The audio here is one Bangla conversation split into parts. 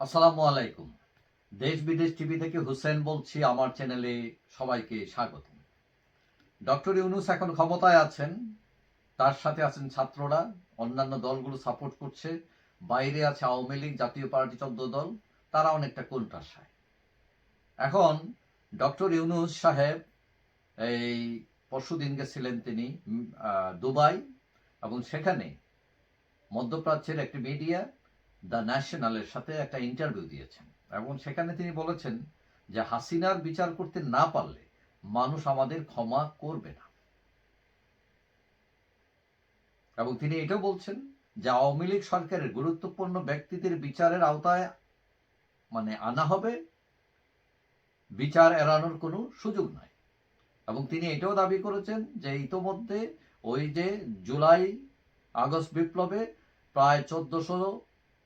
আসসালামু আলাইকুম। দেশ বিদেশ টিভি থেকে হুসেন বলছি। আমার চ্যানেলে সবাইকে স্বাগত। ডক্টর ইউনূস এখন ক্ষমতায় আছেন, তার সাথে আছেন ছাত্ররা, অন্যান্য দলগুলো সাপোর্ট করছে, বাইরে আছে আওয়ামী লীগ, জাতীয় পার্টি 14 দল, তারা অনেকটা কোণঠাসায়। এখন ডক্টর ইউনূস সাহেব এই পরশুদিন গেছিলেন তিনি দুবাই, এবং সেখানে মধ্যপ্রাচ্যের একটি মিডিয়া দ্য ন্যাশনালের সাথে একটা ইন্টারভিউ দিয়েছেন, এবং সেখানে তিনি বলেছেন যে হাসিনার বিচার করতে না পারলে মানুষ আমাদের ক্ষমা করবে না। এবং তিনি এটাও বলছেন যে আওয়ামী লীগ সরকারের গুরুত্বপূর্ণ ব্যক্তিদের বিচারের আওতায় আনা হবে, বিচার এড়ানোর কোনো সুযোগ নাই। এবং তিনি এটাও দাবি করেছেন যে ইতোমধ্যে ওই যে জুলাই আগস্ট বিপ্লবে প্রায় 1400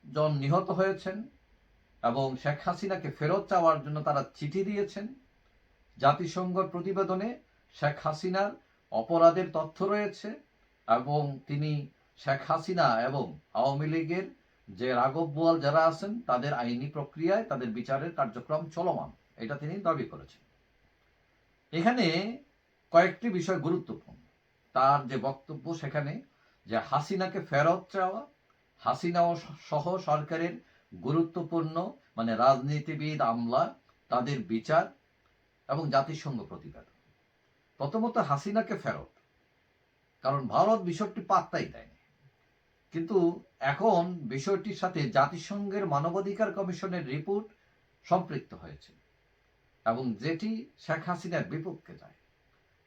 জন নিহত হয়েছেন, এবং শেখ হাসিনাকে ফেরত চাওয়ার জন্য তারা চিঠি দিয়েছেন। জাতিসংঘের প্রতিবেদনে শেখ হাসিনার অপরাধের তথ্য রয়েছে, এবং তিনি শেখ হাসিনা এবং আওয়ামী লীগের যে রাঘব বোয়াল যারা আছেন তাদের আইনি প্রক্রিয়ায় তাদের বিচারের কার্যক্রম চলমান, এটা তিনি দাবি করেছেন। এখানে কয়েকটি বিষয় গুরুত্বপূর্ণ। তার যে বক্তব্য সেখানে যে হাসিনাকে ফেরত চাওয়া, হাসিনা ও সহ সরকারের গুরুত্বপূর্ণ রাজনীতিবিদ, আমলা, তাদের বিচার এবং জাতিসংঘ প্রতিবেদন। প্রথমত হাসিনাকে ফেরত, কারণ ভারত বিষয়টি পাত্তাই দেয়নি। কিন্তু এখন বিষয়টির সাথে জাতিসংঘের মানবাধিকার কমিশনের রিপোর্ট সম্পৃক্ত হয়েছে, এবং যেটি শেখ হাসিনার বিপক্ষে যায়।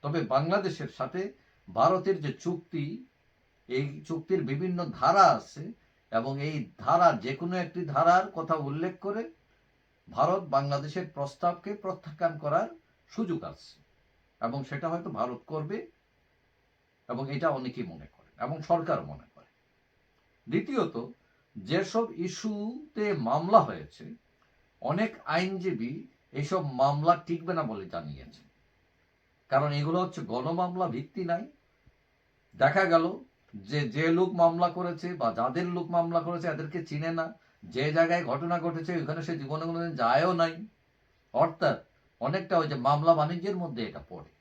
তবে বাংলাদেশের সাথে ভারতের যে চুক্তি, এই চুক্তির বিভিন্ন ধারা আছে, এবং এই ধারা যে কোনো একটি ধারার কথা উল্লেখ করে ভারত বাংলাদেশের প্রস্তাবকে প্রত্যাখ্যান করার সুযোগ আছে, এবং সেটা হয়তো ভারত করবে, এবং এটা অনেকেই মনে করে এবং সরকার মনে করে। দ্বিতীয়ত, যেসব ইস্যুতে মামলা হয়েছে, অনেক আইনজীবী এইসব মামলা টিকবে না বলে জানিয়েছে, কারণ এগুলো হচ্ছে গণমামলা, ভিত্তি নাই। দেখা গেল যে লোক মামলা করেছে বা যাদের লোক মামলা করেছে এদেরকে চিনে না, যে জায়গায় ঘটনা ঘটেছে ওইখানে সে জীবনে কোনোদিন যায়ও নাই। অর্থাৎ অনেকটা ওই যে মামলা বাণিজ্যের মধ্যে এটা পড়ে।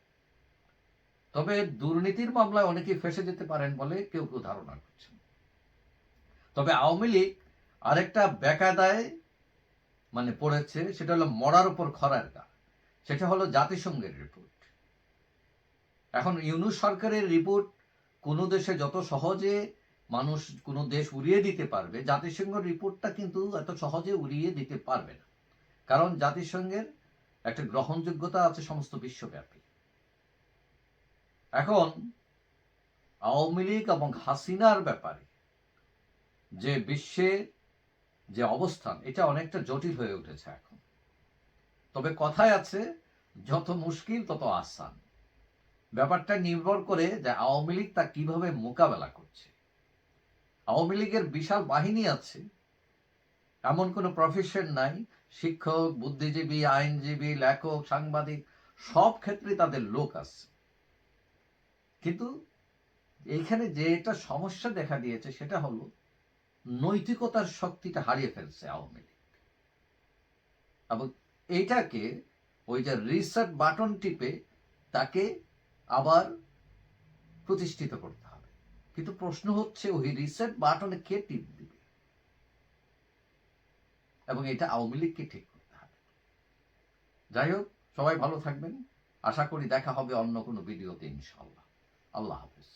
তবে দুর্নীতির মামলায় অনেকেই ফেসে যেতে পারেন বলে কেউ কেউ ধারণা করছেন। তবে আওয়ামী লীগ আরেকটা বেকায়দায় পড়েছে, সেটা হলো মরার উপর খড়ার গা। সেটা হলো জাতিসংঘের রিপোর্ট। এখন ইউনূস সরকারের রিপোর্ট কোনো দেশে যত সহজে মানুষ কোনো দেশ উড়িয়ে দিতে পারবে, জাতিসংঘ রিপোর্টটা কিন্তু এত সহজে উড়িয়ে দিতে পারবে না, কারণ জাতিসংঘের একটা গ্রহণযোগ্যতা আছে সমস্ত বিশ্বব্যাপী। এখন আওয়ামী লীগ এবং হাসিনার ব্যাপারে যে বিশ্বে যে অবস্থান, এটা অনেকটা জটিল হয়ে উঠেছে এখন। তবে কথায় আছে, যত মুশকিল তত আসান। ব্যাপারটা নির্ভর করে যে আওয়ামী লীগ তা কিভাবে মোকাবেলা করছে। আওয়ামী লীগের বিশাল বাহিনী আছে, এমন কোনো প্রফেশন নাই। শিক্ষক, বুদ্ধিজীবী, আইনজীবী, লেখক, সাংবাদিক, সব ক্ষেত্রে তাদের লোক আছে। কিন্তু এইখানে যেটা সমস্যা দেখা দিয়েছে সেটা হলো নৈতিকতার শক্তিটা হারিয়ে ফেলছে আওয়ামী লীগ, এবং এইটাকে ওই যে রিসেট বাটন টিপে তাকে আবার প্রতিষ্ঠিত করতে হবে। কিন্তু প্রশ্ন হচ্ছে ওই রিসেট বাটনে কে টিপ দিবে, এবং এটা আওয়ামী লীগকে ঠিক করতে হবে। যাই হোক, সবাই ভালো থাকবেন। আশা করি দেখা হবে অন্য কোনো ভিডিওতে ইনশাআল্লাহ। আল্লাহ হাফেজ।